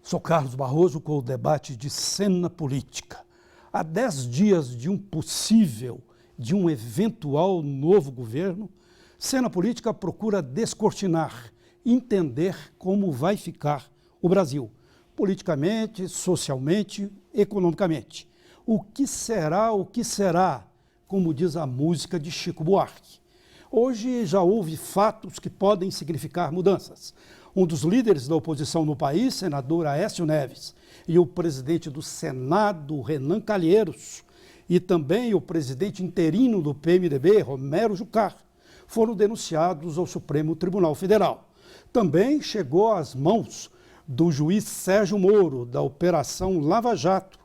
Sou Carlos Barroso com o debate de cena política. Há 10 dias de um eventual novo governo, cena política procura descortinar, entender como vai ficar o Brasil, politicamente, socialmente, economicamente. O que será, como diz a música de Chico Buarque. Hoje já houve fatos que podem significar mudanças. Um dos líderes da oposição no país, senador Aécio Neves, e o presidente do Senado, Renan Calheiros, e também o presidente interino do PMDB, Romero Jucá, foram denunciados ao Supremo Tribunal Federal. Também chegou às mãos do juiz Sérgio Moro, da Operação Lava Jato,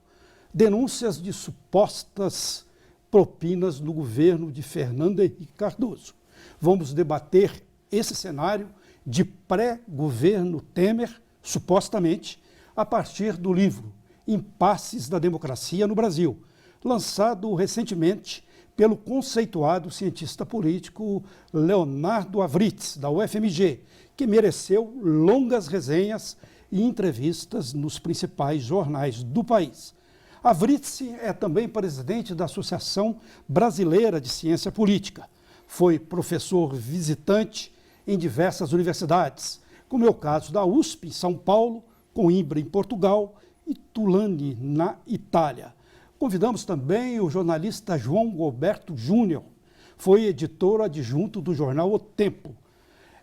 denúncias de supostas propinas no governo de Fernando Henrique Cardoso. Vamos debater esse cenário de pré-governo Temer, supostamente, a partir do livro Impasses da Democracia no Brasil, lançado recentemente pelo conceituado cientista político Leonardo Avritz, da UFMG, que mereceu longas resenhas e entrevistas nos principais jornais do país. Avritz é também presidente da Associação Brasileira de Ciência Política. Foi professor visitante em diversas universidades, como é o caso da USP em São Paulo, Coimbra em Portugal e Tulane na Itália. Convidamos também o jornalista João Roberto Júnior, foi editor adjunto do jornal O Tempo.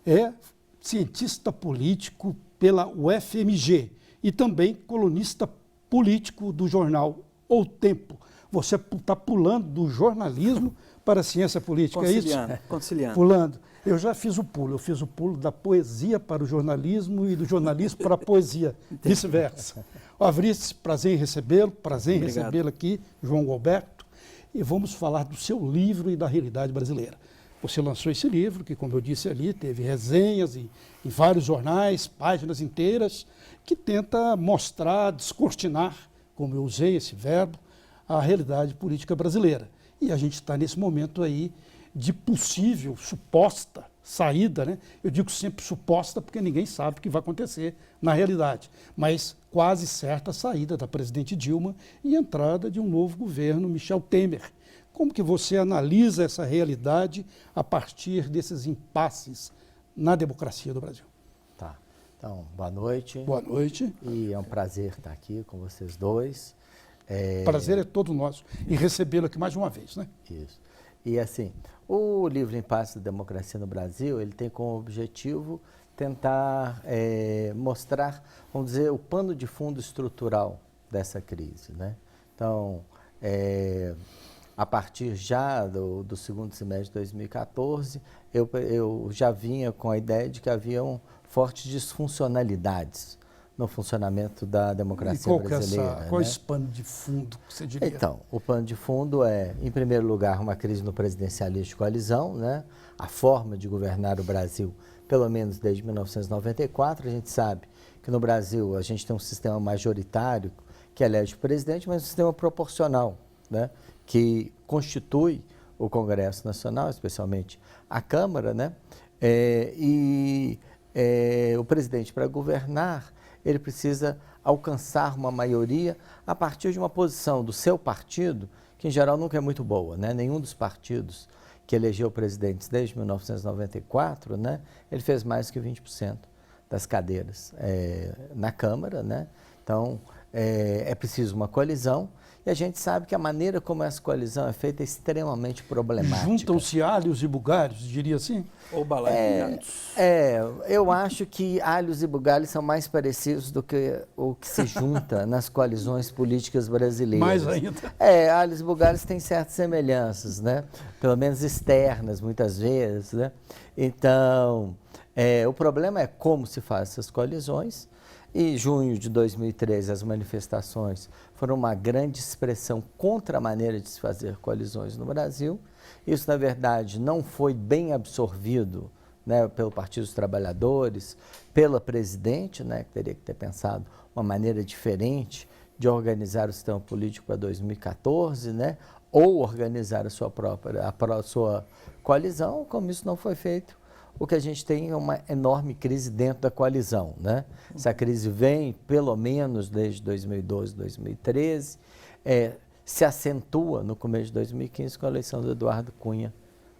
É cientista político pela UFMG e também colunista político do jornal O Tempo. Você está pulando do jornalismo para a ciência política, é isso? Conciliando. Pulando. Eu já fiz o pulo, da poesia para o jornalismo e do jornalismo para a poesia, vice-versa. Avritz, prazer em recebê-lo, aqui, João Roberto, e vamos falar do seu livro e da realidade brasileira. Você lançou esse livro, que, como eu disse ali, teve resenhas em vários jornais, páginas inteiras, que tenta mostrar, descortinar, como eu usei esse verbo, a realidade política brasileira. E a gente está nesse momento aí de possível, suposta saída, né? Eu digo sempre suposta porque ninguém sabe o que vai acontecer na realidade, mas quase certa saída da presidente Dilma e entrada de um novo governo, Michel Temer. Como que você analisa essa realidade a partir desses impasses na democracia do Brasil? Tá. Então, boa noite. Boa noite. E é um prazer estar aqui com vocês dois. Prazer é todo nosso e recebê-lo aqui mais uma vez, né? Isso. E assim, o livro Impasses da Democracia no Brasil, ele tem como objetivo tentar mostrar, vamos dizer, o pano de fundo estrutural dessa crise, né? Então, a partir já do segundo semestre de 2014, eu já vinha com a ideia de que haviam fortes disfuncionalidades no funcionamento da democracia brasileira. Qual é esse pano de fundo que você diria? Então, o pano de fundo é, em primeiro lugar, uma crise no presidencialismo de coalizão, né? A forma de governar o Brasil, pelo menos desde 1994, a gente sabe que no Brasil a gente tem um sistema majoritário que elege o presidente, mas um sistema proporcional, né? Que constitui o Congresso Nacional, especialmente a Câmara, né? O presidente, para governar, ele precisa alcançar uma maioria a partir de uma posição do seu partido, que em geral nunca é muito boa, né? Nenhum dos partidos que elegeu presidentes desde 1994, né? Ele fez mais que 20% das cadeiras na Câmara, né? Então, é preciso uma coalizão. E a gente sabe que a maneira como essa coalizão é feita é extremamente problemática. Juntam-se alhos e bugalhos, diria assim? Ou baladeados. Eu acho que alhos e bugalhos são mais parecidos do que o que se junta nas coalizões políticas brasileiras. Mais ainda. Alhos e bugalhos têm certas semelhanças, né? Pelo menos externas, muitas vezes, né? Então, o problema é como se faz essas coalizões. Em junho de 2013, as manifestações foram uma grande expressão contra a maneira de se fazer coalizões no Brasil. Isso, na verdade, não foi bem absorvido, né, pelo Partido dos Trabalhadores, pela presidente, né, que teria que ter pensado uma maneira diferente de organizar o sistema político para 2014, né, ou organizar a sua coalizão. Como isso não foi feito, o que a gente tem é uma enorme crise dentro da coalizão, né? Essa crise vem, pelo menos, desde 2012, 2013, se acentua no começo de 2015 com a eleição do Eduardo Cunha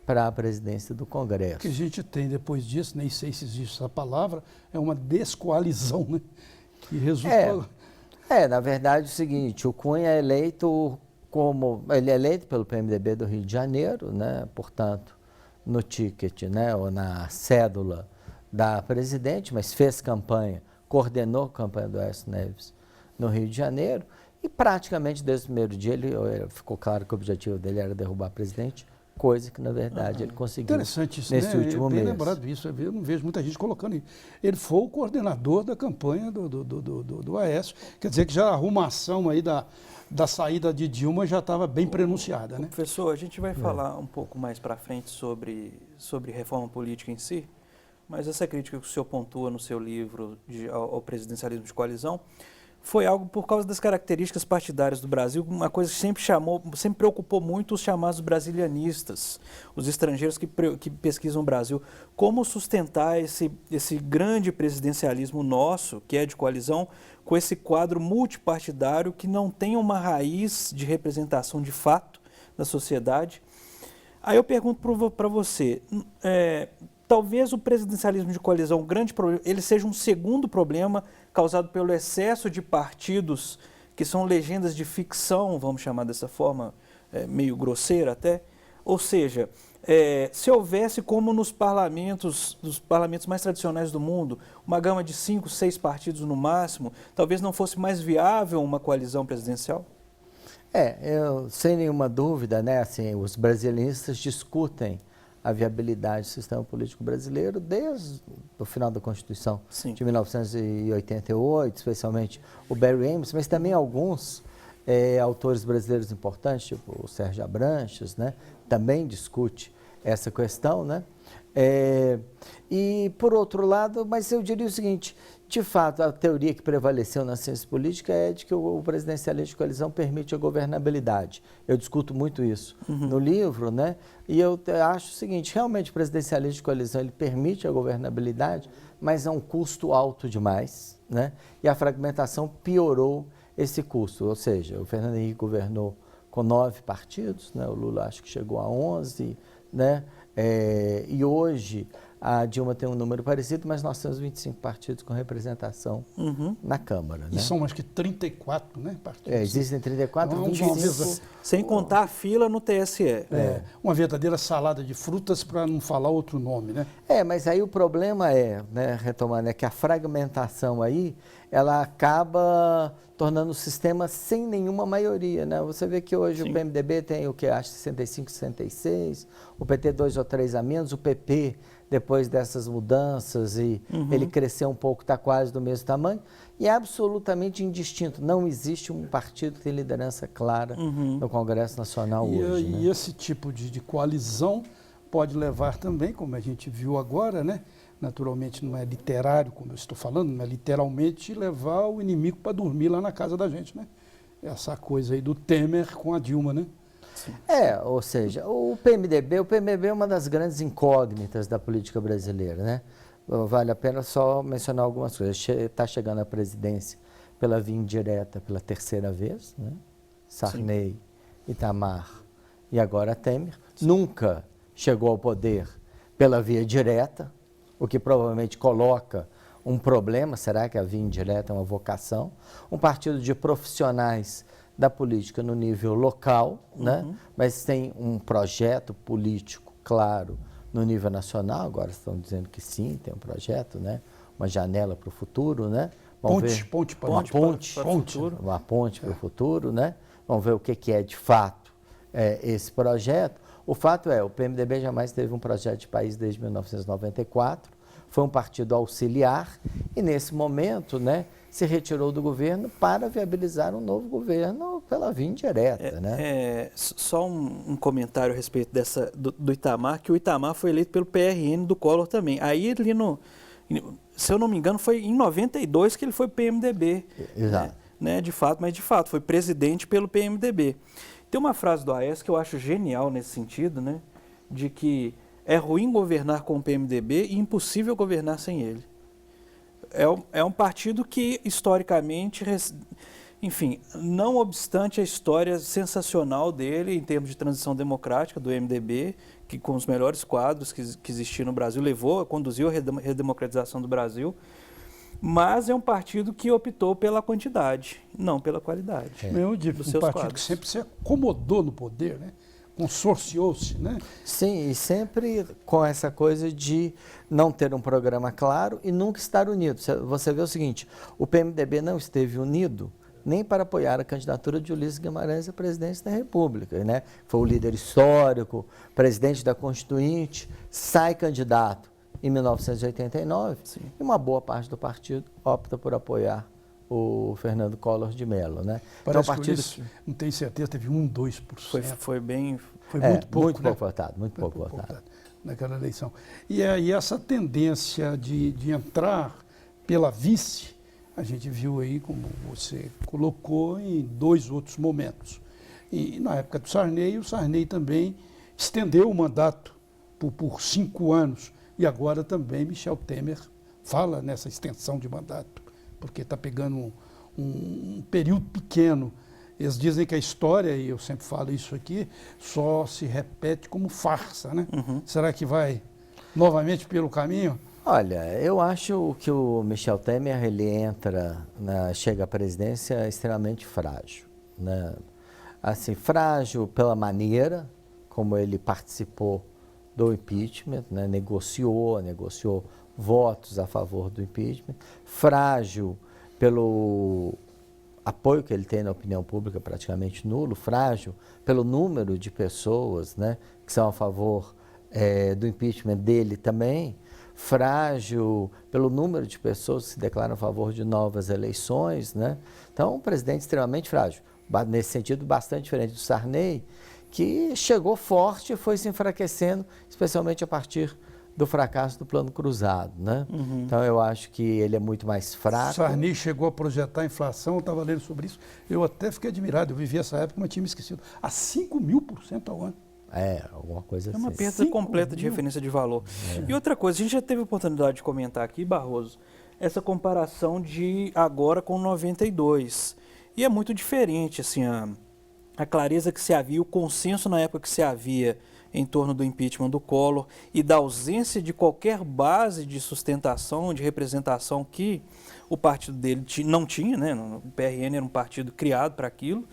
para a presidência do Congresso. O que a gente tem depois disso, nem sei se existe essa palavra, é uma descoalizão, né? Que resultou... Na verdade é o seguinte, o Cunha é eleito ele é eleito pelo PMDB do Rio de Janeiro, né? Portanto, no ticket, né? Ou na cédula da presidente, mas fez campanha, coordenou a campanha do Aécio Neves no Rio de Janeiro, e praticamente desde o primeiro dia ficou claro que o objetivo dele era derrubar a presidente, coisa que, na verdade, ele conseguiu interessante isso, nesse né? último Bem mês. lembrado isso, eu não vejo muita gente colocando isso. Ele foi o coordenador da campanha do Aécio, quer dizer que já a arrumação aí da saída de Dilma já estava bem prenunciada, né? Professor, a gente vai falar um pouco mais para frente sobre reforma política em si, mas essa crítica que o senhor pontua no seu livro ao presidencialismo de coalizão foi algo por causa das características partidárias do Brasil, uma coisa que sempre preocupou muito os chamados brasilianistas, os estrangeiros que pesquisam o Brasil. Como sustentar esse grande presidencialismo nosso, que é de coalizão, com esse quadro multipartidário que não tem uma raiz de representação de fato da sociedade? Aí eu pergunto para você, talvez o presidencialismo de coalizão, grande problema, ele seja um segundo problema causado pelo excesso de partidos que são legendas de ficção, vamos chamar dessa forma, meio grosseira até. Ou seja, se houvesse como nos dos parlamentos mais tradicionais do mundo, uma gama de 5, 6 partidos no máximo, talvez não fosse mais viável uma coalizão presidencial? Sem nenhuma dúvida, né, assim, os brasilianistas discutem a viabilidade do sistema político brasileiro desde o final da Constituição de 1988, especialmente o Barry Amos, mas também alguns autores brasileiros importantes, tipo o Sérgio Abranches, né, também discute essa questão, né? E, por outro lado, mas eu diria o seguinte, de fato, a teoria que prevaleceu na ciência política é de que o presidencialismo de coalizão permite a governabilidade. Eu discuto muito isso no livro, né? E eu acho o seguinte, realmente o presidencialismo de coalizão ele permite a governabilidade, mas a um custo alto demais, né? E a fragmentação piorou esse custo, ou seja, o Fernando Henrique governou com 9 partidos, né? O Lula acho que chegou a 11, né? E hoje a Dilma tem um número parecido, mas nós temos 25 partidos com representação na Câmara. E né? são acho que 34, né, partidos. Existem 34, Então, 25. Sem contar a fila no TSE. Uma verdadeira salada de frutas, para não falar outro nome, né? Mas aí o problema né, retomando, é que a fragmentação aí, ela acaba tornando o sistema sem nenhuma maioria, né? Você vê que hoje o PMDB tem o que? Acho 65, 66, o PT 2 ou 3 a menos, o PP, depois dessas mudanças, e ele cresceu um pouco, está quase do mesmo tamanho, e é absolutamente indistinto. Não existe um partido que tem liderança clara no Congresso Nacional hoje. E esse tipo de coalizão pode levar também, como a gente viu agora, né? Naturalmente não é literário, como eu estou falando, não é literalmente levar o inimigo para dormir lá na casa da gente, né? Essa coisa aí do Temer com a Dilma, né? Ou seja, o PMDB é uma das grandes incógnitas da política brasileira, né? Vale a pena só mencionar algumas coisas. Está chegando à presidência pela via indireta pela 3ª vez, né? Sarney, Itamar e agora Temer. Nunca chegou ao poder pela via direta, o que provavelmente coloca um problema. Será que a via indireta é uma vocação? Um partido de profissionais da política no nível local, né? Mas tem um projeto político claro no nível nacional. Agora estão dizendo que sim, tem um projeto, né? Uma janela para o futuro, né? Ponte para o futuro. Uma ponte para o futuro, né? Vamos ver o que é de fato esse projeto. O fato o PMDB jamais teve um projeto de país desde 1994, foi um partido auxiliar e, nesse momento, né, se retirou do governo para viabilizar um novo governo pela via indireta. Só um comentário a respeito do Itamar, que o Itamar foi eleito pelo PRN do Collor também. Aí, se eu não me engano, foi em 92 que ele foi PMDB. Exato. Né, de fato, mas de fato, foi presidente pelo PMDB. Tem uma frase do Aécio que eu acho genial nesse sentido, né, de que é ruim governar com o PMDB e impossível governar sem ele. É um partido que, historicamente, enfim, não obstante a história sensacional dele em termos de transição democrática do MDB, que com os melhores quadros que existiam no Brasil, conduziu a redemocratização do Brasil, mas é um partido que optou pela quantidade, não pela qualidade. Eu digo, um partido que sempre se acomodou no poder, né? Consorciou-se, né? Sim, e sempre com essa coisa de não ter um programa claro e nunca estar unido. Você vê o seguinte, o PMDB não esteve unido nem para apoiar a candidatura de Ulisses Guimarães à presidência da República, né? Foi o líder histórico, presidente da Constituinte, sai candidato em 1989, sim, e uma boa parte do partido opta por apoiar o Fernando Collor de Mello, né? Parece então, o partido que não tenho certeza, teve 2%. Foi muito pouco, muito pouco votado, muito pouco votado naquela eleição. E aí essa tendência de entrar pela vice, a gente viu aí, como você colocou, em 2 outros momentos. E na época do Sarney, o Sarney também estendeu o mandato por 5 anos. E agora também Michel Temer fala nessa extensão de mandato, porque está pegando um período pequeno. Eles dizem que a história, e eu sempre falo isso aqui, só se repete como farsa, né? Uhum. Será que vai novamente pelo caminho? Olha, eu acho que o Michel Temer, ele chega à presidência extremamente frágil, né? Assim, frágil pela maneira como ele participou do impeachment, né? negociou votos a favor do impeachment, frágil pelo apoio que ele tem na opinião pública praticamente nulo, frágil pelo número de pessoas, né, que são a favor do impeachment dele também, frágil pelo número de pessoas que se declaram a favor de novas eleições, né? Então, um presidente extremamente frágil, nesse sentido bastante diferente do Sarney, que chegou forte e foi se enfraquecendo, especialmente a partir do fracasso do Plano Cruzado, né? Uhum. Então, eu acho que ele é muito mais fraco. Sarney chegou a projetar a inflação, eu estava lendo sobre isso, eu até fiquei admirado, eu vivi essa época, mas tinha me esquecido, a 5.000% ao ano. Alguma coisa assim. É uma perda completa de referência de valor. E outra coisa, a gente já teve a oportunidade de comentar aqui, Barroso, essa comparação de agora com 92. E é muito diferente, assim, a clareza que se havia, o consenso na época que se havia em torno do impeachment do Collor e da ausência de qualquer base de sustentação, de representação que o partido dele não tinha, né? O PRN era um partido criado para aquilo,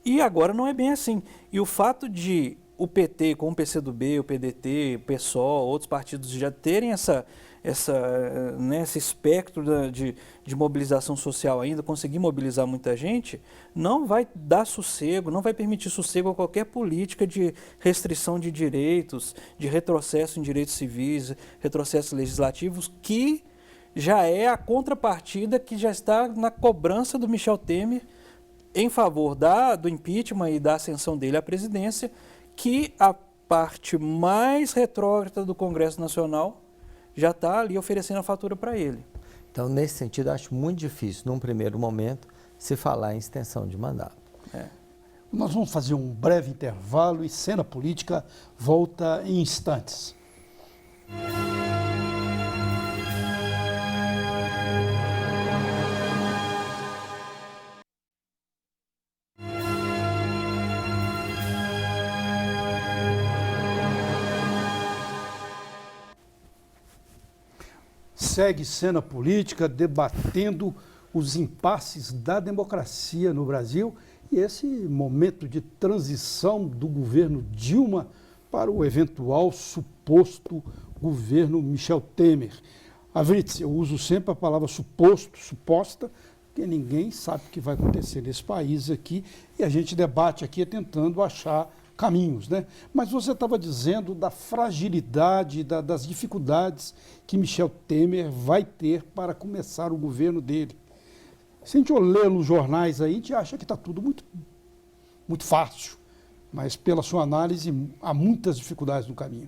e agora não é bem assim. E o fato de o PT, com o PCdoB, o PDT, o PSOL, outros partidos já terem esse espectro de mobilização social ainda, conseguir mobilizar muita gente, não vai dar sossego, não vai permitir sossego a qualquer política de restrição de direitos, de retrocesso em direitos civis, retrocessos legislativos, que já é a contrapartida que já está na cobrança do Michel Temer em favor do impeachment e da ascensão dele à presidência, que a parte mais retrógrada do Congresso Nacional já está ali oferecendo a fatura para ele. Então, nesse sentido, acho muito difícil, num primeiro momento, se falar em extensão de mandato. Nós vamos fazer um breve intervalo e Cena Política volta em instantes. Segue Cena Política debatendo os impasses da democracia no Brasil e esse momento de transição do governo Dilma para o eventual suposto governo Michel Temer. Avritz, eu uso sempre a palavra suposto, suposta, porque ninguém sabe o que vai acontecer nesse país aqui e a gente debate aqui tentando achar caminhos, né? Mas você estava dizendo da fragilidade, das dificuldades que Michel Temer vai ter para começar o governo dele. Se a gente ler nos jornais aí, a gente acha que está tudo muito fácil, mas pela sua análise há muitas dificuldades no caminho.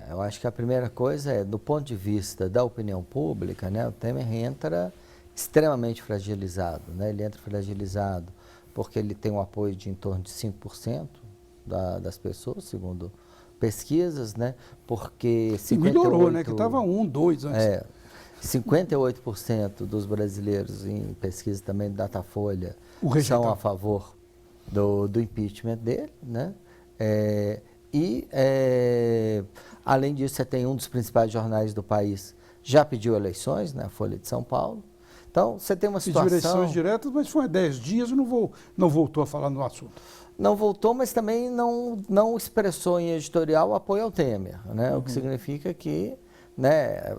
Eu acho que a primeira coisa é, do ponto de vista da opinião pública, né, o Temer entra extremamente fragilizado, né? Ele entra fragilizado porque ele tem um apoio de em torno de 5%, das pessoas, segundo pesquisas, né? Porque E melhorou, né? Que estava 1, 2 antes. 58% dos brasileiros em pesquisa também do Datafolha O rejeitado. são a favor do impeachment dele, né? Além disso, você tem um dos principais jornais do país, já pediu eleições, né? A Folha de São Paulo. Então, você tem uma Pediu situação... eleições diretas, mas foi há 10 dias e não voltou a falar no assunto. Não voltou, mas também não expressou em editorial apoio ao Temer, né? O que significa que, né,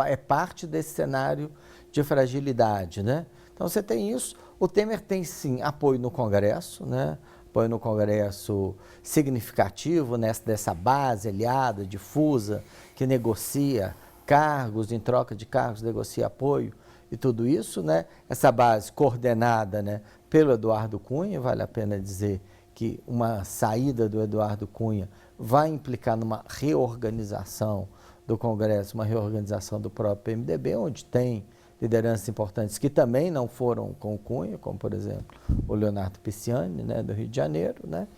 é parte desse cenário de fragilidade, né? Então você tem isso. O Temer tem sim apoio no Congresso, né? Apoio no Congresso significativo dessa base aliada, difusa, que negocia cargos, em troca de cargos, negocia apoio e tudo isso, né? Essa base coordenada, né, pelo Eduardo Cunha, vale a pena dizer que uma saída do Eduardo Cunha vai implicar numa reorganização do Congresso, uma reorganização do próprio PMDB, onde tem lideranças importantes que também não foram com o Cunha, como, por exemplo, o Leonardo Pisciani, né, do Rio de Janeiro, né?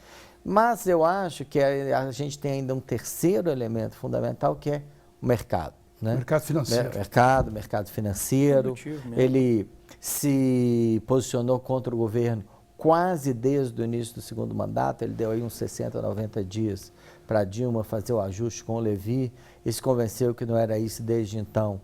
Mas eu acho que a gente tem ainda um terceiro elemento fundamental, que é o mercado. Né? Mercado financeiro. Mercado financeiro. Ele se posicionou contra o governo quase desde o início do segundo mandato, ele deu aí uns 60, 90 dias para Dilma fazer o ajuste com o Levi, e se convenceu que não era isso desde então.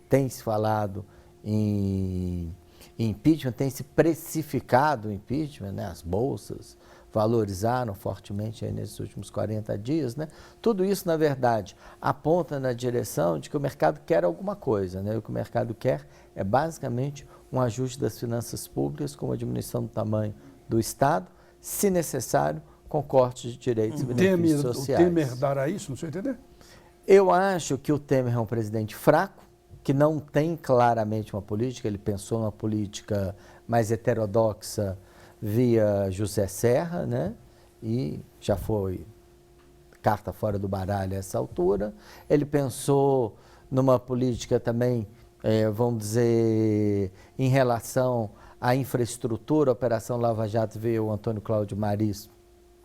Tem se falado em impeachment, tem se precificado o impeachment, né? As bolsas valorizaram fortemente aí nesses últimos 40 dias, né? Tudo isso, na verdade, aponta na direção de que o mercado quer alguma coisa, né? O que o mercado quer é basicamente um ajuste das finanças públicas com uma diminuição do tamanho do Estado, se necessário, com cortes de direitos e benefícios sociais. O Temer dará isso, não sei entender? Eu acho que o Temer é um presidente fraco, que não tem claramente uma política, ele pensou numa política mais heterodoxa via José Serra, né? E já foi carta fora do baralho a essa altura. Ele pensou numa política também, vamos dizer, em relação à infraestrutura, a Operação Lava Jato veio o Antônio Cláudio Maris,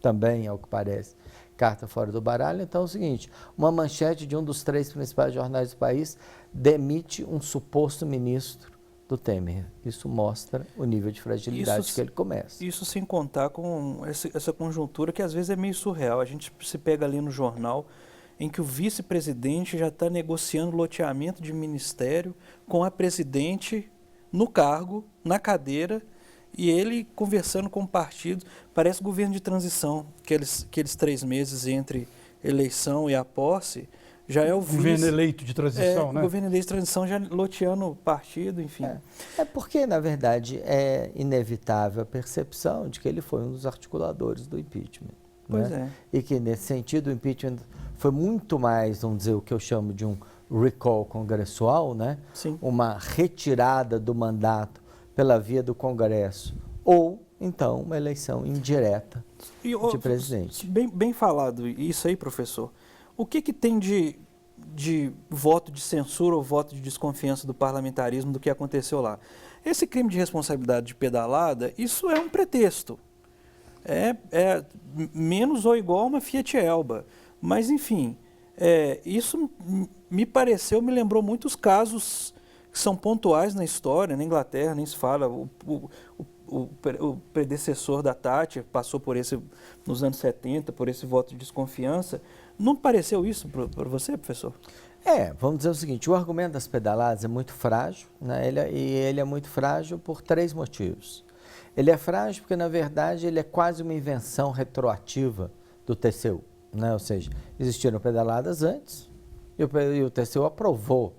também, ao que parece, carta fora do baralho. Então é o seguinte, uma manchete de um dos 3 principais jornais do país demite um suposto ministro do Temer. Isso mostra o nível de fragilidade que ele começa. Isso sem contar com essa conjuntura que às vezes é meio surreal. A gente se pega ali no jornal em que o vice-presidente já está negociando loteamento de ministério com a presidente no cargo, na cadeira, e ele conversando com o partido. Parece governo de transição, aqueles 3 meses entre eleição e a posse. Já é o governo eleito de transição, né? O governo eleito de transição já loteando o partido, enfim. É porque, na verdade, é inevitável a percepção de que ele foi um dos articuladores do impeachment. Pois né? E que, nesse sentido, o impeachment foi muito mais, vamos dizer, o que eu chamo de um recall congressual, né? Sim. Uma retirada do mandato pela via do Congresso, ou, então, uma eleição indireta de presidente. Bem falado isso aí, professor. O que tem de voto de censura ou voto de desconfiança do parlamentarismo do que aconteceu lá? Esse crime de responsabilidade de pedalada, isso é um pretexto. É menos ou igual a uma Fiat Elba. Mas, enfim, isso me lembrou muitos casos que são pontuais na história. Na Inglaterra nem se fala. O predecessor da Thatcher passou por nos anos 70, por esse voto de desconfiança. Não pareceu isso para você, professor? Vamos dizer o seguinte, o argumento das pedaladas é muito frágil, né? Ele é muito frágil por 3 motivos. Ele é frágil porque, na verdade, ele é quase uma invenção retroativa do TCU, né? Ou seja, existiram pedaladas antes e o TCU aprovou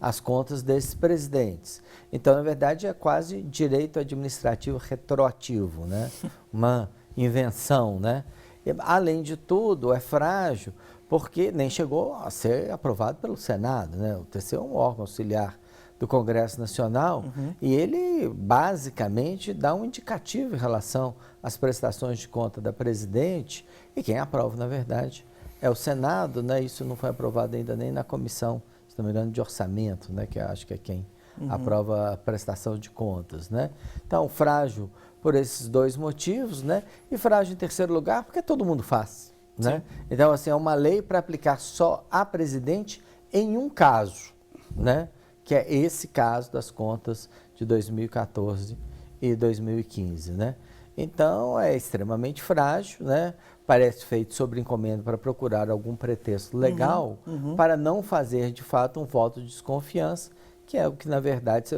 as contas desses presidentes. Então, na verdade, é quase direito administrativo retroativo, né? Uma invenção, né? E, além de tudo, é frágil porque nem chegou a ser aprovado pelo Senado, né? O TCU é um órgão auxiliar do Congresso Nacional e ele basicamente dá um indicativo em relação às prestações de conta da presidente, e quem aprova, na verdade, é o Senado, né? Isso não foi aprovado ainda nem na comissão, se não me engano, de orçamento, né? Que eu acho que é quem aprova a prestação de contas, né? Então, frágil por esses 2 motivos, né? E frágil em terceiro lugar porque todo mundo faz. né? Então, assim, é uma lei para aplicar só a presidente em um caso, né? Que é esse caso das contas de 2014 e 2015, né? Então, é extremamente frágil, né? Parece feito sobre encomenda para procurar algum pretexto legal para não fazer, de fato, um voto de desconfiança, que é o que, na verdade,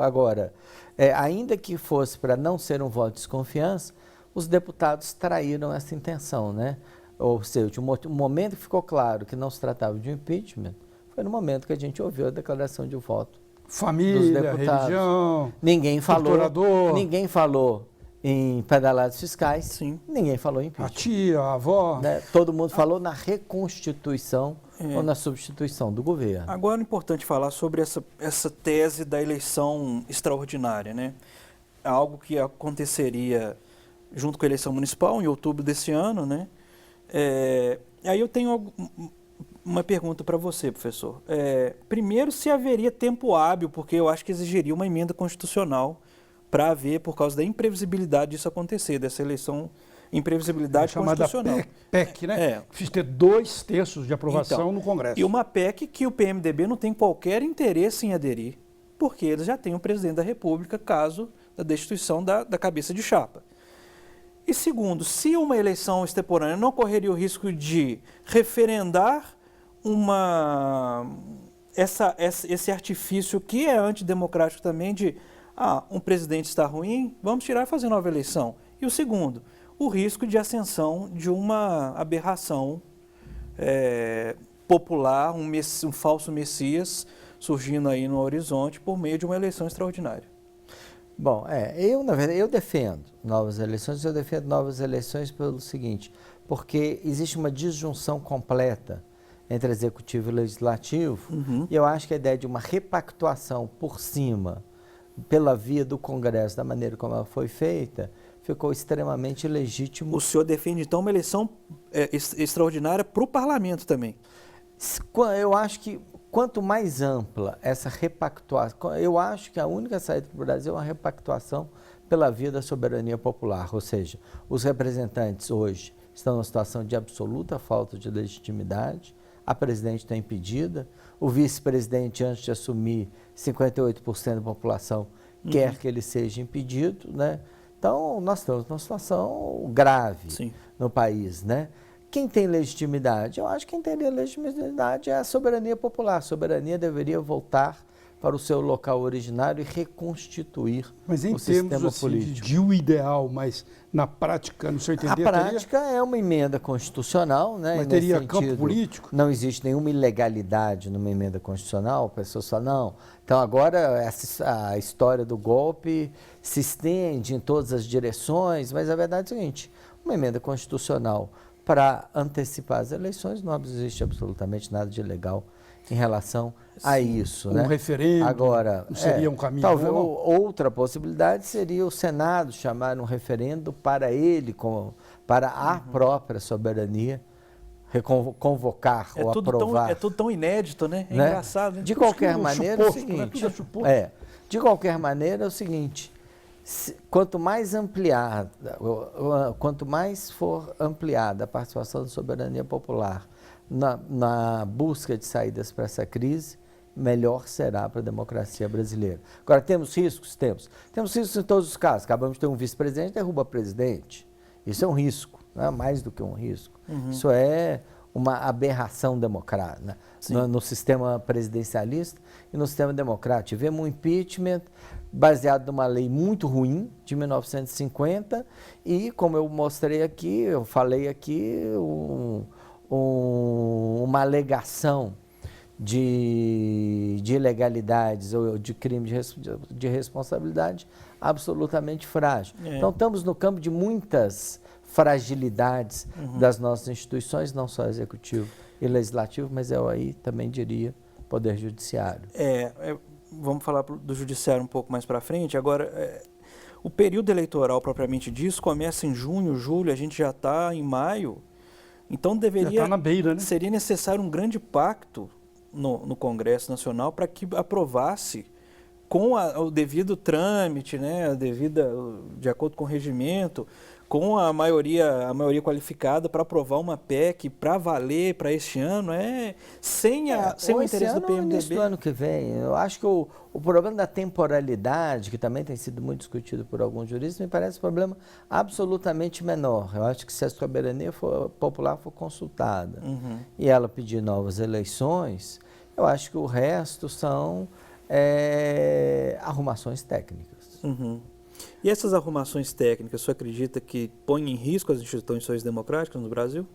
agora, ainda que fosse para não ser um voto de desconfiança, os deputados traíram essa intenção, né? Ou seja, o momento que ficou claro que não se tratava de um impeachment foi no momento que a gente ouviu a declaração de voto Família, dos deputados. religião, Ninguém torturador, falou em pedaladas fiscais, Sim. ninguém falou em a impeachment. tia, a avó. Né? Todo mundo falou na reconstituição ou na substituição do governo. Agora é importante falar sobre essa tese da eleição extraordinária, né? Algo que aconteceria junto com a eleição municipal em outubro desse ano, né? Aí eu tenho uma pergunta para você, professor. Primeiro, se haveria tempo hábil, porque eu acho que exigiria uma emenda constitucional para haver, por causa da imprevisibilidade disso acontecer, dessa eleição, imprevisibilidade constitucional. PEC, né? Precisa ter 2/3 de aprovação no Congresso. E uma PEC que o PMDB não tem qualquer interesse em aderir, porque eles já têm o presidente da República, caso da destituição da cabeça de chapa. E segundo, se uma eleição extemporânea não correria o risco de referendar esse artifício que é antidemocrático também de um presidente está ruim, vamos tirar e fazer nova eleição. E o segundo, o risco de ascensão de uma aberração popular, um falso messias surgindo aí no horizonte por meio de uma eleição extraordinária. Bom, na verdade, eu defendo novas eleições pelo seguinte, porque existe uma disjunção completa entre executivo e legislativo, e eu acho que a ideia de uma repactuação por cima, pela via do Congresso, da maneira como ela foi feita, ficou extremamente legítimo. O senhor defende, então, uma eleição extraordinária para o parlamento também? Eu acho que quanto mais ampla essa repactuação, eu acho que a única saída para o Brasil é uma repactuação pela via da soberania popular, ou seja, os representantes hoje estão numa situação de absoluta falta de legitimidade, a presidente está impedida, o vice-presidente, antes de assumir, 58% da população quer que ele seja impedido, né? Então, nós estamos numa situação grave no país, né? Quem tem legitimidade? Eu acho que quem teria legitimidade é a soberania popular. A soberania deveria voltar para o seu local originário e reconstituir o sistema político. De o ideal, mas na prática, no seu entender, a prática é uma emenda constitucional, né? Mas teria campo político? Não existe nenhuma ilegalidade numa emenda constitucional. A pessoa fala, não. Então agora a história do golpe se estende em todas as direções, mas a verdade é a seguinte, uma emenda constitucional para antecipar as eleições, não existe absolutamente nada de ilegal em relação a isso. Um referendo agora, não seria um caminho talvez bom? Outra possibilidade seria o Senado chamar um referendo para ele, para a própria soberania, convocar ou aprovar. É tudo tão inédito, né? É engraçado. Né? De qualquer maneira, é o seguinte. De qualquer maneira, é o seguinte. Quanto mais for ampliada a participação da soberania popular na busca de saídas para essa crise, melhor será para a democracia brasileira. Agora, temos riscos? Temos. Temos riscos em todos os casos. Acabamos de ter um vice-presidente que derruba presidente. Isso é um risco, não é mais do que um risco. Isso é uma aberração democrática, né? No sistema presidencialista e no sistema democrático. Tivemos um impeachment baseado numa lei muito ruim, de 1950, e, como eu mostrei aqui, eu falei aqui, uma alegação de ilegalidades ou de crime de responsabilidade absolutamente frágil. Então, estamos no campo de muitas fragilidades das nossas instituições, não só executivo e legislativo, mas eu aí também diria poder judiciário. Vamos falar do judiciário um pouco mais para frente. Agora, o período eleitoral propriamente disso começa em junho, julho, a gente já está em maio. Então deveria, tá na beira, né? Seria necessário um grande pacto no Congresso Nacional para que aprovasse com o devido trâmite, né, de acordo com o regimento, com a maioria qualificada para aprovar uma PEC para valer para este ano, sem o interesse do PMDB. Do ano que vem. Eu acho que o problema da temporalidade, que também tem sido muito discutido por alguns juristas, me parece um problema absolutamente menor. Eu acho que se a soberania popular for consultada e ela pedir novas eleições, eu acho que o resto são arrumações técnicas. E essas arrumações técnicas, você acredita que põem em risco as instituições democráticas no Brasil?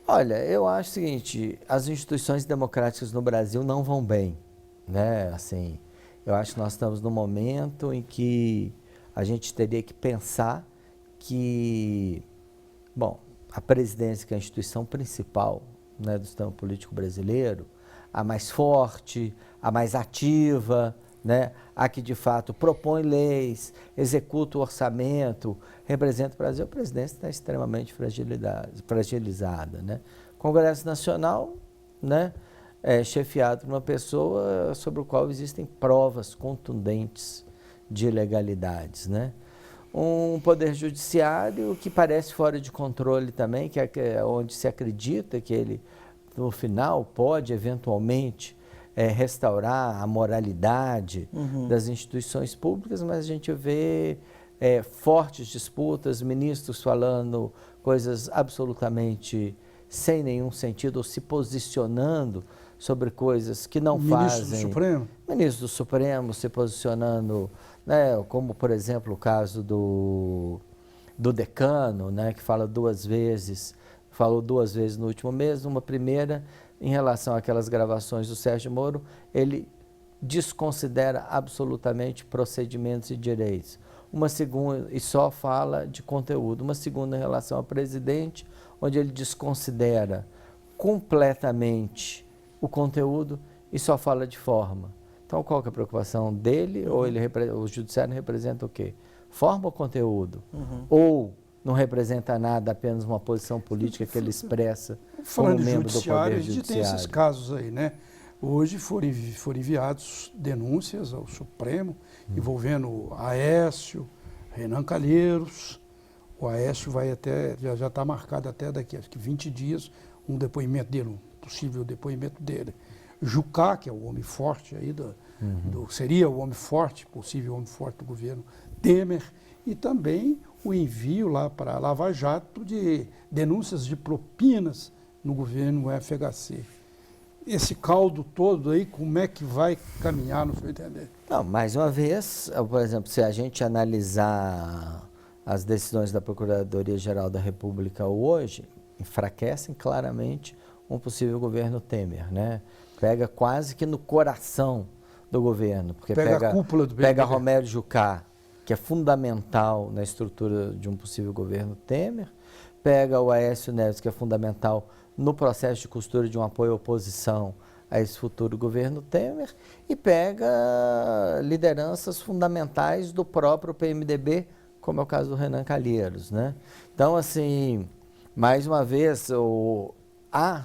Olha, eu acho o seguinte, as instituições democráticas no Brasil não vão bem, né? Assim, eu acho que nós estamos num momento em que a gente teria que pensar que, bom, a presidência, que é a instituição principal, né, do sistema político brasileiro, a mais forte, a mais ativa, né, a que de fato propõe leis, executa o orçamento, representa o Brasil, a presidência está extremamente fragilizada. Né? O Congresso Nacional, né, é chefiado por uma pessoa sobre o qual existem provas contundentes de ilegalidades. Né? Um poder judiciário que parece fora de controle também, que é onde se acredita que ele, no final, pode eventualmente restaurar a moralidade das instituições públicas, mas a gente vê fortes disputas, ministros falando coisas absolutamente sem nenhum sentido, ou se posicionando sobre coisas que não fazem. Ministro do Supremo? Ministro do Supremo se posicionando, né, como, por exemplo, o caso do decano, né, que falou duas vezes no último mês, uma primeira em relação àquelas gravações do Sérgio Moro, ele desconsidera absolutamente procedimentos e direitos. Uma segunda, e só fala de conteúdo. Uma segunda em relação ao presidente, onde ele desconsidera completamente o conteúdo e só fala de forma. Então, qual que é a preocupação dele? Ou o judiciário representa o quê? Forma ou conteúdo? Ou não representa nada, apenas uma posição política que ele expressa como membro do Poder Judiciário. A gente tem esses casos aí, né? Hoje foram enviados denúncias ao Supremo envolvendo Aécio, Renan Calheiros. O Aécio vai já está marcado até daqui a 20 dias um depoimento dele, um possível depoimento dele. Jucá, que é o homem forte aí, seria o homem forte, possível homem forte do governo Temer, e também o envio lá para a Lava Jato de denúncias de propinas no governo FHC. Esse caldo todo aí, como é que vai caminhar, no seu entender? Não, mais uma vez, por exemplo, se a gente analisar as decisões da Procuradoria-Geral da República hoje, enfraquecem claramente um possível governo Temer, né? Pega quase que no coração do governo, porque pega a cúpula do pega Romero Jucá, que é fundamental na estrutura de um possível governo Temer, pega o Aécio Neves, que é fundamental no processo de costura de um apoio à oposição a esse futuro governo Temer, e pega lideranças fundamentais do próprio PMDB, como é o caso do Renan Calheiros, né? Então, assim, mais uma vez,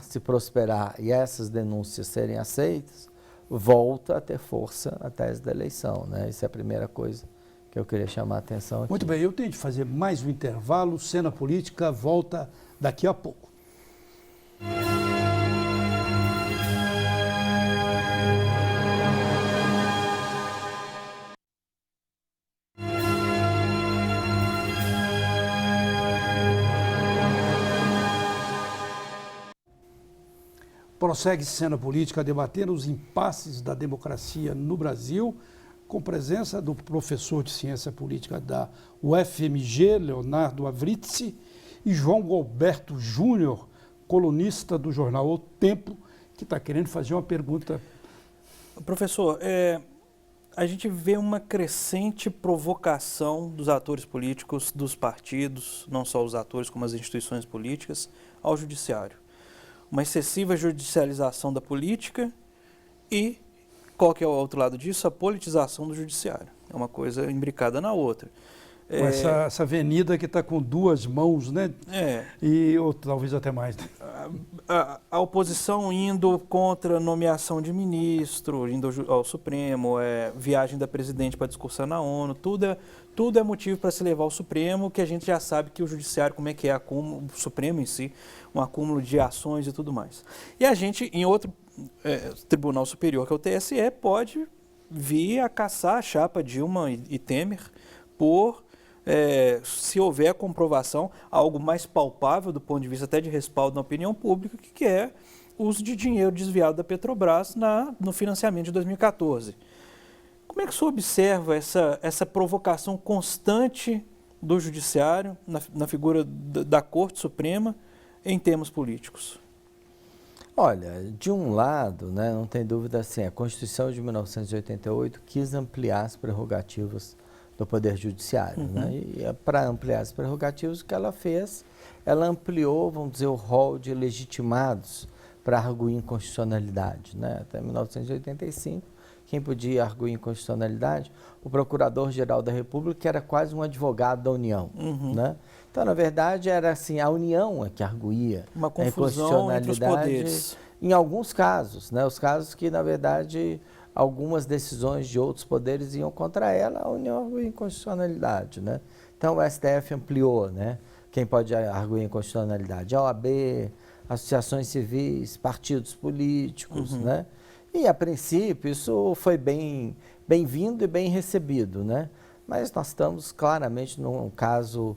se prosperar e essas denúncias serem aceitas, volta a ter força a tese da eleição, né? Isso é a primeira coisa que eu queria chamar a atenção aqui. Muito bem, eu tenho de fazer mais um intervalo, Cena Política volta daqui a pouco. Prossegue Cena Política a debater os impasses da democracia no Brasil, com presença do professor de Ciência Política da UFMG, Leonardo Avritzi, e João Gilberto Júnior, colunista do jornal O Tempo, que está querendo fazer uma pergunta. Professor, a gente vê uma crescente provocação dos atores políticos, dos partidos, não só os atores como as instituições políticas, ao judiciário. Uma excessiva judicialização da política e, qual que é o outro lado disso? A politização do judiciário. É uma coisa imbricada na outra. Com essa avenida que está com duas mãos, né? Ou talvez até mais. Né? A oposição indo contra a nomeação de ministro, indo ao Supremo, viagem da presidente para discussão na ONU, tudo é motivo para se levar ao Supremo, que a gente já sabe que o Judiciário, como é que é o Supremo em si, um acúmulo de ações e tudo mais. E a gente, em outro Tribunal Superior, que é o TSE, pode vir a caçar a chapa Dilma e Temer por... se houver a comprovação, algo mais palpável do ponto de vista até de respaldo na opinião pública, que é o uso de dinheiro desviado da Petrobras no financiamento de 2014. Como é que o senhor observa essa provocação constante do Judiciário, na figura da Corte Suprema, em termos políticos? Olha, de um lado, né, não tem dúvida assim, a Constituição de 1988 quis ampliar as prerrogativas do Poder Judiciário. Né? E para ampliar as prerrogativas, o que ela fez, ela ampliou, vamos dizer, o rol de legitimados para arguir inconstitucionalidade. Né? Até 1985, quem podia arguir inconstitucionalidade? O Procurador-Geral da República, que era quase um advogado da União. Né? Então, na verdade, era assim, a União é que arguía uma a confusão entre os poderes. Em alguns casos, né? Os casos que, na verdade... algumas decisões de outros poderes iam contra ela, a União arguiu inconstitucionalidade, né? Então o STF ampliou, né? Quem pode arguir inconstitucionalidade? A OAB, associações civis, partidos políticos, né? E a princípio isso foi bem-vindo e bem recebido, né? Mas nós estamos claramente num caso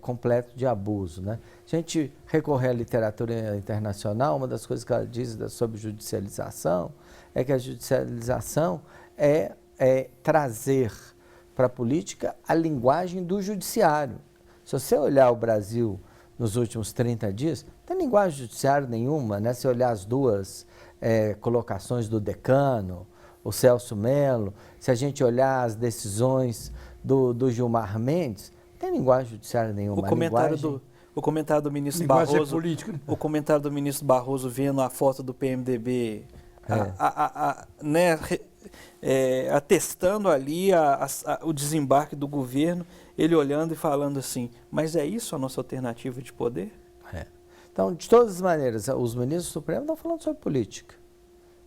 completo de abuso, né? Se a gente recorrer à literatura internacional, uma das coisas que ela diz sobre judicialização é que a judicialização é trazer para a política a linguagem do judiciário. Se você olhar o Brasil nos últimos 30 dias, não tem linguagem judiciária nenhuma, né? Se olhar as duas colocações do decano, o Celso Mello, se a gente olhar as decisões do Gilmar Mendes, não tem linguagem judiciária nenhuma. O comentário do ministro linguagem Barroso, política, né? O comentário do ministro Barroso vendo a foto do PMDB, né, atestando ali o desembarque do governo, ele olhando e falando assim, mas é isso a nossa alternativa de poder? Então, de todas as maneiras, os ministros supremos estão falando sobre política,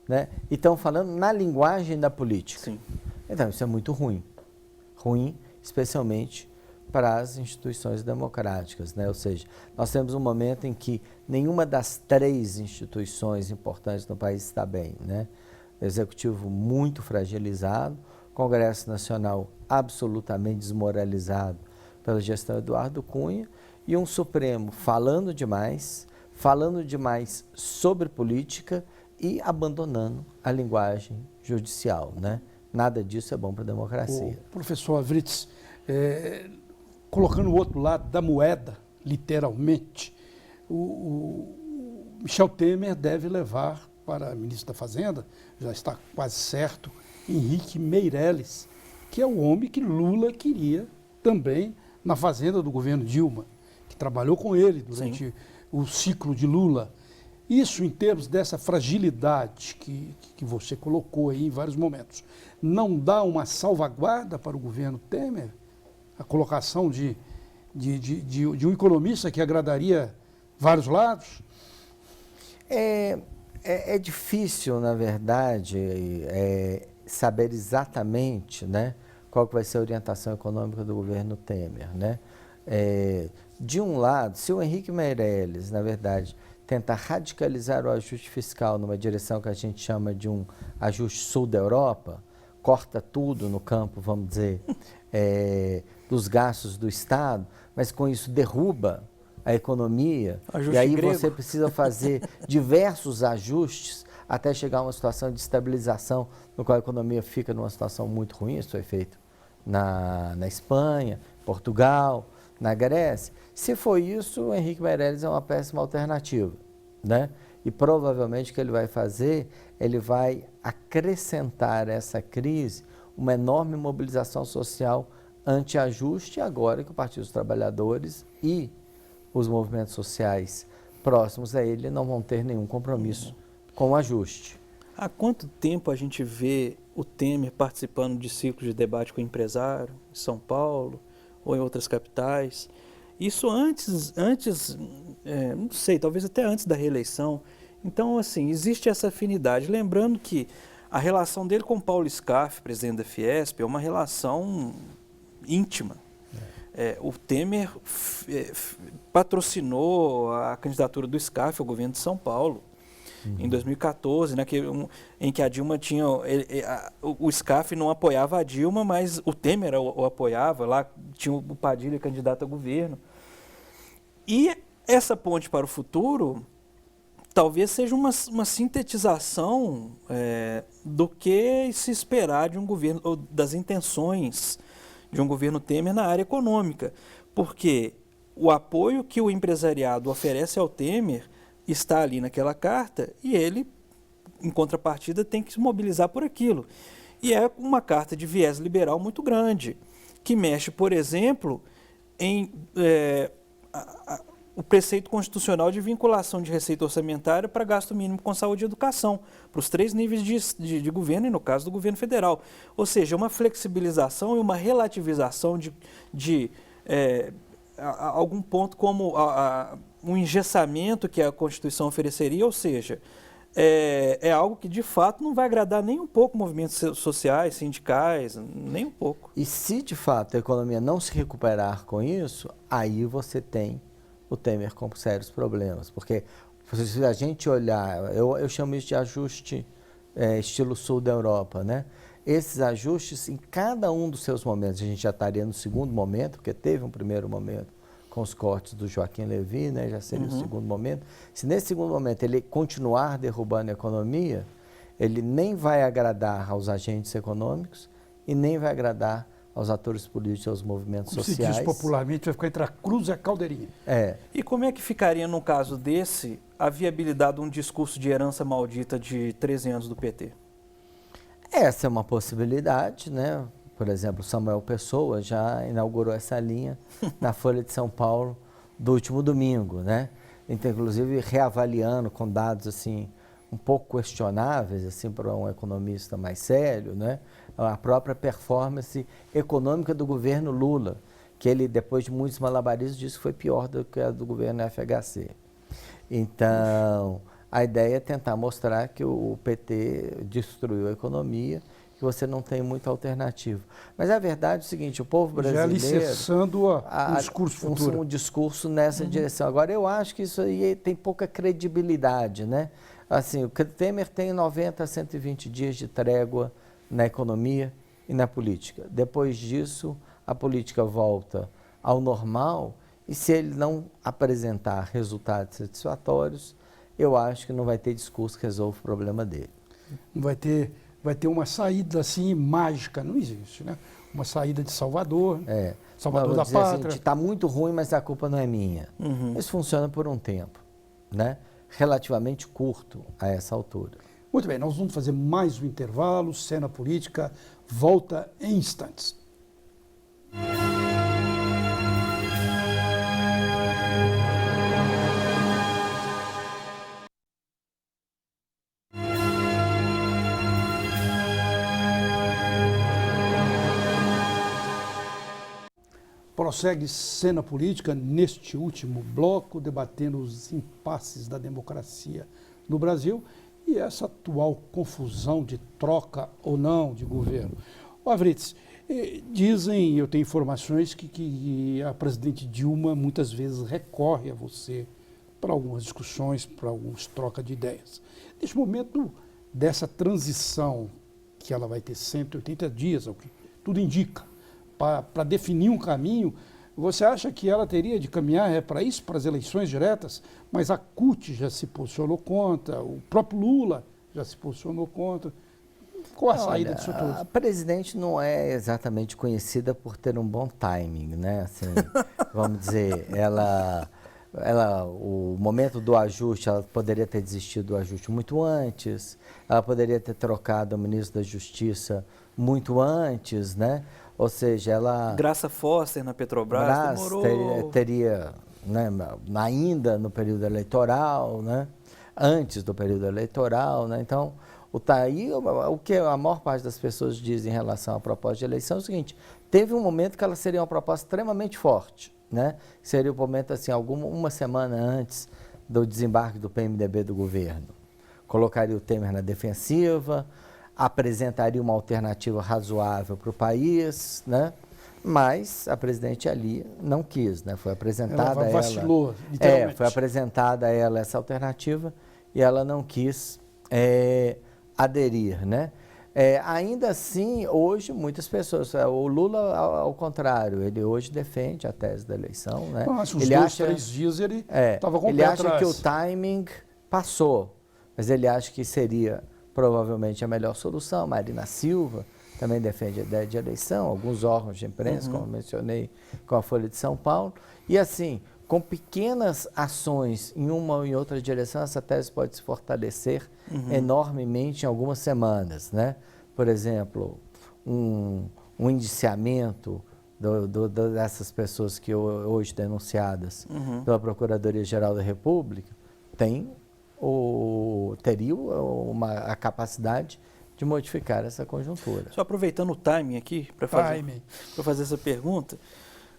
né? E estão falando na linguagem da política. Sim. Então, isso é muito ruim. Ruim, especialmente para as instituições democráticas, né? Ou seja, nós temos um momento em que nenhuma das três instituições importantes no país está bem, né? Executivo muito fragilizado, Congresso Nacional absolutamente desmoralizado pela gestão Eduardo Cunha e um Supremo falando demais sobre política e abandonando a linguagem judicial, né? Nada disso é bom para a democracia. O professor Avritz, colocando o outro lado da moeda, literalmente, o Michel Temer deve levar para a ministra da Fazenda, já está quase certo, Henrique Meirelles, que é o homem que Lula queria também na Fazenda do governo Dilma, que trabalhou com ele durante o ciclo de Lula. Isso, em termos dessa fragilidade que você colocou aí em vários momentos, não dá uma salvaguarda para o governo Temer? A colocação de um economista que agradaria vários lados? É difícil, na verdade, saber exatamente, né, qual que vai ser a orientação econômica do governo Temer, né? De um lado, se o Henrique Meirelles, na verdade, tenta radicalizar o ajuste fiscal numa direção que a gente chama de um ajuste sul da Europa, corta tudo no campo, vamos dizer, dos gastos do Estado, mas com isso derruba a economia, ajuste e aí grego. Você precisa fazer diversos ajustes até chegar a uma situação de estabilização, no qual a economia fica numa situação muito ruim. Isso foi feito na Espanha, Portugal, na Grécia. Se for isso, o Henrique Meirelles é uma péssima alternativa, né? E provavelmente o que ele vai fazer, ele vai acrescentar essa crise uma enorme mobilização social anti-ajuste, agora que o Partido dos Trabalhadores e os movimentos sociais próximos a ele não vão ter nenhum compromisso com o ajuste. Há quanto tempo a gente vê o Temer participando de ciclos de debate com o empresário em São Paulo, ou em outras capitais. Isso antes, não sei, talvez até antes da reeleição. Então, assim, existe essa afinidade. Lembrando que a relação dele com Paulo Scaff, presidente da Fiesp, é uma relação íntima. O Temer patrocinou a candidatura do Scaff ao governo de São Paulo. Em 2014, né, em que a Dilma tinha... o Scaff não apoiava a Dilma, mas o Temer o apoiava. Lá tinha o Padilha candidato a governo. E essa ponte para o futuro talvez seja uma sintetização do que se esperar de um governo, ou das intenções de um governo Temer na área econômica. Porque o apoio que o empresariado oferece ao Temer está ali naquela carta e ele, em contrapartida, tem que se mobilizar por aquilo. E é uma carta de viés liberal muito grande, que mexe, por exemplo, em o preceito constitucional de vinculação de receita orçamentária para gasto mínimo com saúde e educação, para os 3 níveis de governo e, no caso, do governo federal. Ou seja, uma flexibilização e uma relativização de algum ponto como um engessamento que a Constituição ofereceria, ou seja, é algo que de fato não vai agradar nem um pouco movimentos sociais, sindicais, nem um pouco. E se de fato a economia não se recuperar com isso, aí você tem o Temer com sérios problemas, porque se a gente olhar, eu chamo isso de ajuste estilo sul da Europa, né? Esses ajustes, em cada um dos seus momentos, a gente já estaria no segundo momento, porque teve um primeiro momento com os cortes do Joaquim Levy, né? Já seria o segundo momento. Se nesse segundo momento ele continuar derrubando a economia, ele nem vai agradar aos agentes econômicos e nem vai agradar aos atores políticos, aos movimentos sociais. Se diz popularmente, vai ficar entre a cruz e a caldeirinha. E como é que ficaria, num caso desse, a viabilidade de um discurso de herança maldita de 13 anos do PT? Essa é uma possibilidade, né? Por exemplo, Samuel Pessoa já inaugurou essa linha na Folha de São Paulo do último domingo, né? Então, inclusive, reavaliando com dados assim um pouco questionáveis assim para um economista mais sério, né? A própria performance econômica do governo Lula, que ele, depois de muitos malabarismos, disse que foi pior do que a do governo FHC. Então, a ideia é tentar mostrar que o PT destruiu a economia, que você não tem muita alternativa. Mas a verdade é o seguinte, o povo brasileiro... Já alicerçando o discurso futuro. Um discurso nessa direção. Agora, eu acho que isso aí tem pouca credibilidade, né? Assim, o Temer tem 90 a 120 dias de trégua na economia e na política. Depois disso, a política volta ao normal e se ele não apresentar resultados satisfatórios, eu acho que não vai ter discurso que resolva o problema dele. Vai ter uma saída assim mágica, não existe, né? Uma saída de Salvador, Salvador da pátria. Assim, está muito ruim, mas a culpa não é minha. Isso funciona por um tempo, né? Relativamente curto a essa altura. Muito bem, nós vamos fazer mais um intervalo, Cena Política volta em instantes. Prossegue Cena Política neste último bloco, debatendo os impasses da democracia no Brasil e essa atual confusão de troca ou não de governo. Avritz, dizem, eu tenho informações que a presidente Dilma muitas vezes recorre a você para algumas discussões, para algumas trocas de ideias. Neste momento dessa transição, que ela vai ter 180 dias, ao que tudo indica, para definir um caminho, você acha que ela teria de caminhar para isso, para as eleições diretas? Mas a CUT já se posicionou contra, o próprio Lula já se posicionou contra. Qual a saída disso tudo? A presidente não é exatamente conhecida por ter um bom timing, né? Assim, vamos dizer, o momento do ajuste, ela poderia ter desistido do ajuste muito antes, ela poderia ter trocado o ministro da Justiça muito antes, né? Ou seja, ela... Graça Foster na Petrobras demorou... teria, né, ainda no período eleitoral, né? Antes do período eleitoral, né? Então, O que a maior parte das pessoas diz em relação à proposta de eleição é o seguinte: teve um momento que ela seria uma proposta extremamente forte, né? Seria o momento assim, uma semana antes do desembarque do PMDB do governo. Colocaria o Temer na defensiva, apresentaria uma alternativa razoável para o país, né? Mas a presidente ali não quis, né? Foi apresentada a ela... Vacilou, literalmente. Foi apresentada a ela essa alternativa e ela não quis aderir, né? Ainda assim, hoje, muitas pessoas... O Lula, ao contrário, ele hoje defende a tese da eleição, né? Mas uns 2-3 dias ele estava com o Ele pé acha atrás. que o timing passou, mas ele acha que seria provavelmente a melhor solução. Marina Silva também defende a ideia de eleição, alguns órgãos de imprensa, como mencionei, com a Folha de São Paulo. E assim, com pequenas ações em uma ou em outra direção, essa tese pode se fortalecer enormemente em algumas semanas, né? Por exemplo, um indiciamento dessas pessoas que hoje denunciadas pela Procuradoria-Geral da República teria a capacidade de modificar essa conjuntura. Só aproveitando o timing aqui para fazer essa pergunta,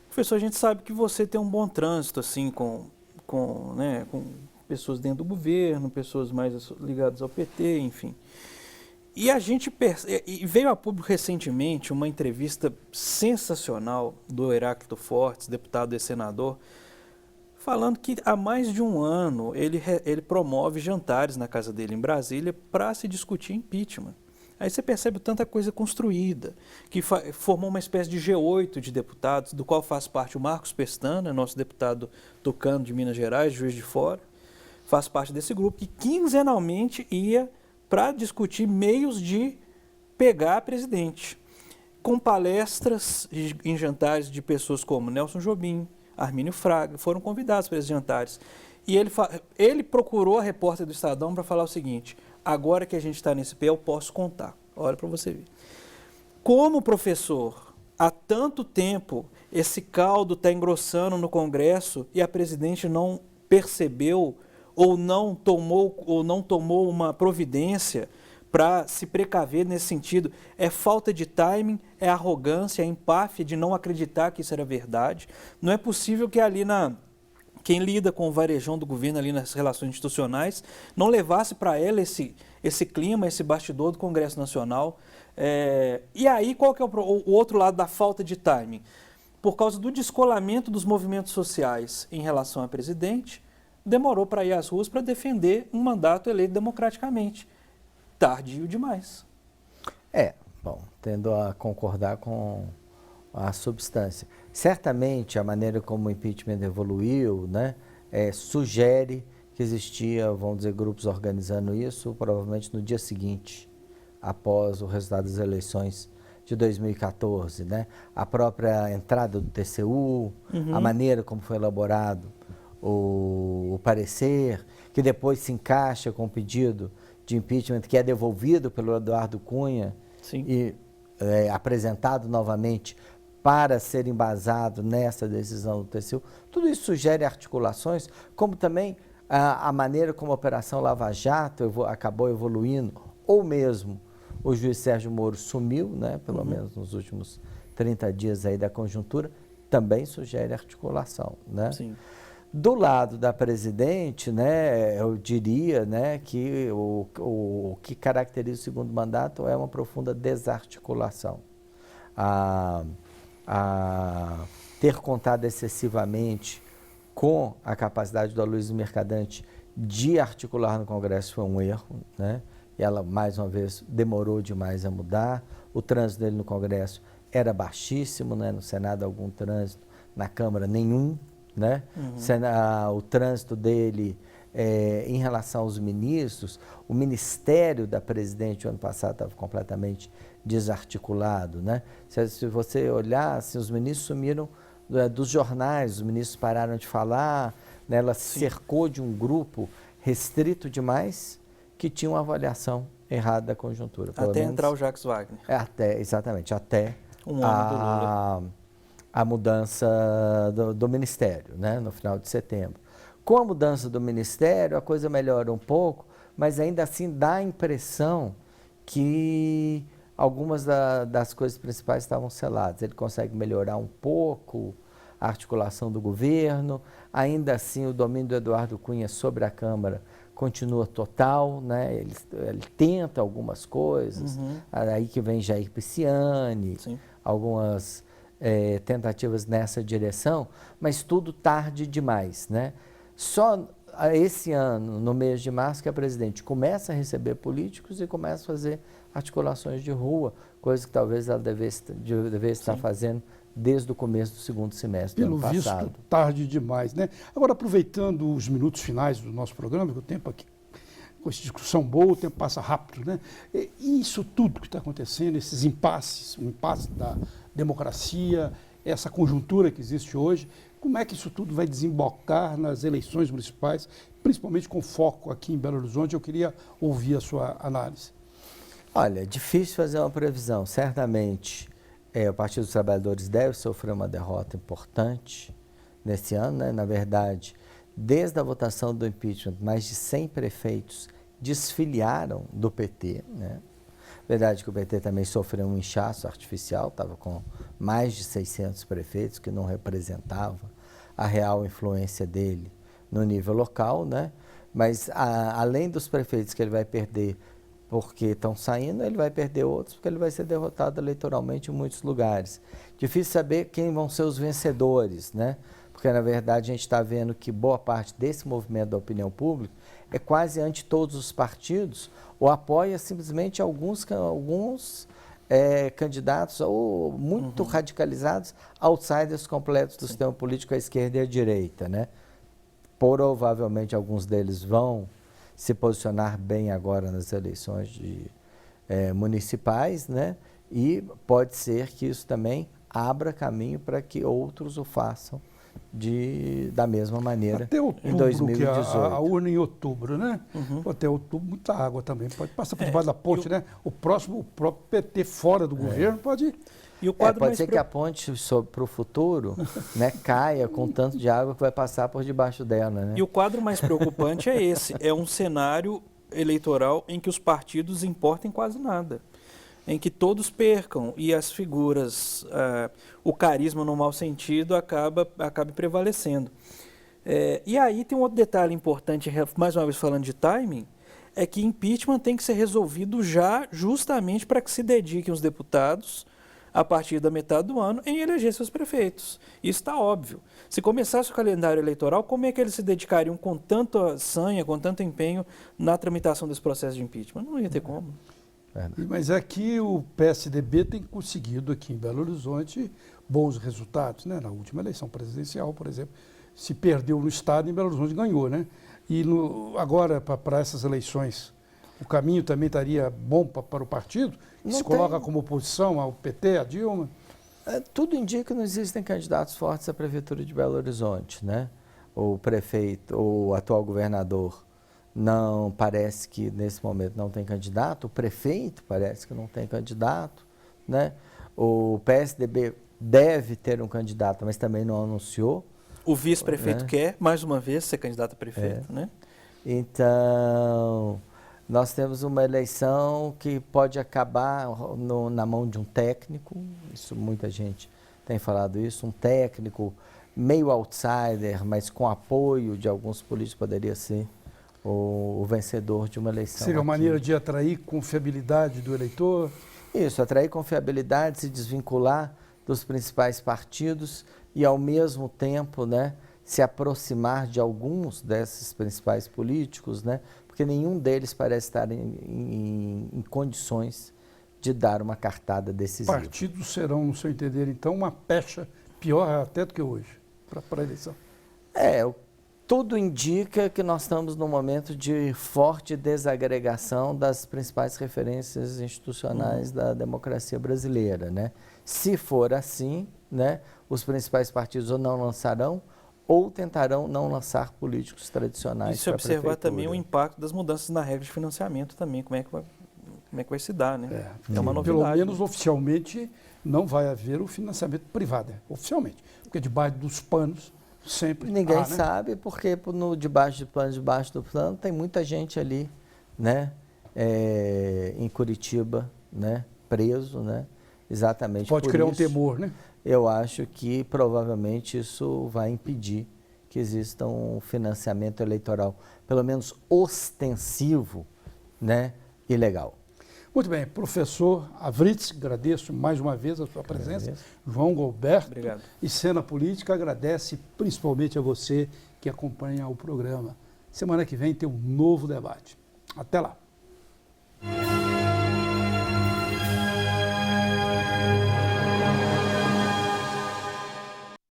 professor, a gente sabe que você tem um bom trânsito assim com pessoas dentro do governo, pessoas mais ligadas ao PT, enfim. E a gente veio a público recentemente uma entrevista sensacional do Heráclito Fortes, deputado e senador, falando que há mais de um ano ele promove jantares na casa dele em Brasília para se discutir impeachment. Aí você percebe tanta coisa construída, que formou uma espécie de G8 de deputados, do qual faz parte o Marcos Pestana, nosso deputado tucano de Minas Gerais, Juiz de Fora, faz parte desse grupo, que quinzenalmente ia para discutir meios de pegar a presidente, com palestras em jantares de pessoas como Nelson Jobim, Armínio Fraga, foram convidados para esses jantares. E ele procurou a repórter do Estadão para falar o seguinte: agora que a gente está nesse pé, eu posso contar. Olha para você ver. Como professor, há tanto tempo esse caldo está engrossando no Congresso e a presidente não percebeu ou não tomou uma providência para se precaver nesse sentido. É falta de timing, é arrogância, é empáfia de não acreditar que isso era verdade. Não é possível que ali quem lida com o varejão do governo ali nas relações institucionais não levasse para ela esse clima, esse bastidor do Congresso Nacional. E aí, qual que é o outro lado da falta de timing? Por causa do descolamento dos movimentos sociais em relação à presidente, demorou para ir às ruas para defender um mandato eleito democraticamente. Tardio demais. Tendo a concordar com a substância. Certamente a maneira como o impeachment evoluiu, né, sugere que existia, vamos dizer, grupos organizando isso, provavelmente no dia seguinte, após o resultado das eleições de 2014, né? A própria entrada do TCU, a maneira como foi elaborado o parecer, que depois se encaixa com o pedido de impeachment que é devolvido pelo Eduardo Cunha. Sim. E apresentado novamente para ser embasado nessa decisão do TCU. Tudo isso sugere articulações, como também a maneira como a Operação Lava Jato acabou evoluindo, ou mesmo o juiz Sérgio Moro sumiu, né, pelo menos nos últimos 30 dias aí da conjuntura, também sugere articulação, né? Sim. Do lado da presidente, né, eu diria, né, que o que caracteriza o segundo mandato é uma profunda desarticulação. Ter contado excessivamente com a capacidade do Aloysio Mercadante de articular no Congresso foi um erro, né? E ela, mais uma vez, demorou demais a mudar. O trânsito dele no Congresso era baixíssimo, né? No Senado algum trânsito, na Câmara nenhum, né? O trânsito dele em relação aos ministros, o Ministério da Presidente, o ano passado, estava completamente desarticulado, né? Se você olhar, assim, os ministros sumiram dos jornais, os ministros pararam de falar, né? Ela cercou de um grupo restrito demais que tinha uma avaliação errada da conjuntura. Até entrar o Jacques Wagner. Exatamente, até um ano do Lula. A mudança do Ministério, né, no final de setembro. Com a mudança do Ministério, a coisa melhora um pouco, mas ainda assim dá a impressão que algumas das coisas principais estavam seladas. Ele consegue melhorar um pouco a articulação do governo, ainda assim o domínio do Eduardo Cunha sobre a Câmara continua total, né? Ele tenta algumas coisas, aí que vem Jair Pisciani, Sim. algumas tentativas nessa direção, mas tudo tarde demais, né? Só esse ano, no mês de março, que a presidente começa a receber políticos e começa a fazer articulações de rua, coisa que talvez ela devesse estar fazendo desde o começo do segundo semestre do ano passado. Pelo visto, tarde demais, né? Agora, aproveitando os minutos finais do nosso programa, que o tempo aqui, com essa discussão boa, o tempo passa rápido, né? E isso tudo que está acontecendo, esses impasses, o impasse da democracia, essa conjuntura que existe hoje, como é que isso tudo vai desembocar nas eleições municipais, principalmente com foco aqui em Belo Horizonte? Eu queria ouvir a sua análise. Olha, é difícil fazer uma previsão. Certamente, o Partido dos Trabalhadores deve sofrer uma derrota importante nesse ano, né? Na verdade, desde a votação do impeachment, mais de 100 prefeitos desfiliaram do PT, né? Verdade que o PT também sofreu um inchaço artificial, estava com mais de 600 prefeitos que não representavam a real influência dele no nível local, né? Mas além dos prefeitos que ele vai perder porque estão saindo, ele vai perder outros, porque ele vai ser derrotado eleitoralmente em muitos lugares. Difícil saber quem vão ser os vencedores, né? Porque, na verdade, a gente está vendo que boa parte desse movimento da opinião pública é quase ante todos os partidos, ou apoia simplesmente alguns candidatos ou muito radicalizados, outsiders completos do sistema político à esquerda e à direita, né? Provavelmente alguns deles vão se posicionar bem agora nas eleições municipais, né? E pode ser que isso também abra caminho para que outros o façam da mesma maneira até outubro, em 2018. Que a urna em outubro, né? Até outubro, muita água também. Pode passar por debaixo da ponte, né? O próprio PT fora do governo pode... E o quadro pode ser que a ponte para o futuro, né, caia com tanto de água que vai passar por debaixo dela, né? E o quadro mais preocupante é esse, é um cenário eleitoral em que os partidos importem quase nada, em que todos percam e as figuras, o carisma no mau sentido acabe prevalecendo. E aí tem um outro detalhe importante, mais uma vez falando de timing, é que impeachment tem que ser resolvido já justamente para que se dediquem os deputados a partir da metade do ano, em eleger seus prefeitos. Isso está óbvio. Se começasse o calendário eleitoral, como é que eles se dedicariam com tanta sanha, com tanto empenho na tramitação desse processo de impeachment? Não ia ter como. Mas aqui o PSDB tem conseguido aqui em Belo Horizonte bons resultados, né? Na última eleição presidencial, por exemplo, se perdeu no estado, em Belo Horizonte ganhou, né? E agora, para essas eleições, o caminho também estaria bom para o partido? Se coloca como oposição ao PT, a Dilma? Tudo indica que não existem candidatos fortes à Prefeitura de Belo Horizonte, né? O prefeito, o atual governador, não parece que nesse momento não tem candidato, o prefeito parece que não tem candidato, né? O PSDB deve ter um candidato, mas também não anunciou. O vice-prefeito quer, mais uma vez, ser candidato a prefeito, né? Então, nós temos uma eleição que pode acabar na mão de um técnico, isso muita gente tem falado isso, um técnico meio outsider, mas com apoio de alguns políticos poderia ser o vencedor de uma eleição. Seria uma maneira de atrair confiabilidade do eleitor? Isso, atrair confiabilidade, se desvincular dos principais partidos e, ao mesmo tempo, né, se aproximar de alguns desses principais políticos, né, porque nenhum deles parece estar em condições de dar uma cartada decisiva. Partidos serão, no seu entender, então, uma pecha pior até do que hoje para a eleição? Tudo indica que nós estamos num momento de forte desagregação das principais referências institucionais da democracia brasileira, né? Se for assim, né, os principais partidos ou não lançarão ou tentarão não lançar políticos tradicionais. E se observar também o impacto das mudanças na regra de financiamento também, como é que vai se dar, né? É uma novidade. Pelo menos oficialmente não vai haver o financiamento privado, oficialmente, porque debaixo dos panos sempre ninguém sabe, porque debaixo do plano tem muita gente ali, né, em Curitiba, né, preso, né, exatamente Pode por criar um isso. temor, né? Eu acho que provavelmente isso vai impedir que exista um financiamento eleitoral, pelo menos ostensivo, né, ilegal. Muito bem, professor Avritz, agradeço mais uma vez a sua presença. Agradeço. João Galberto. Obrigado. E Cena Política agradece principalmente a você que acompanha o programa. Semana que vem tem um novo debate. Até lá.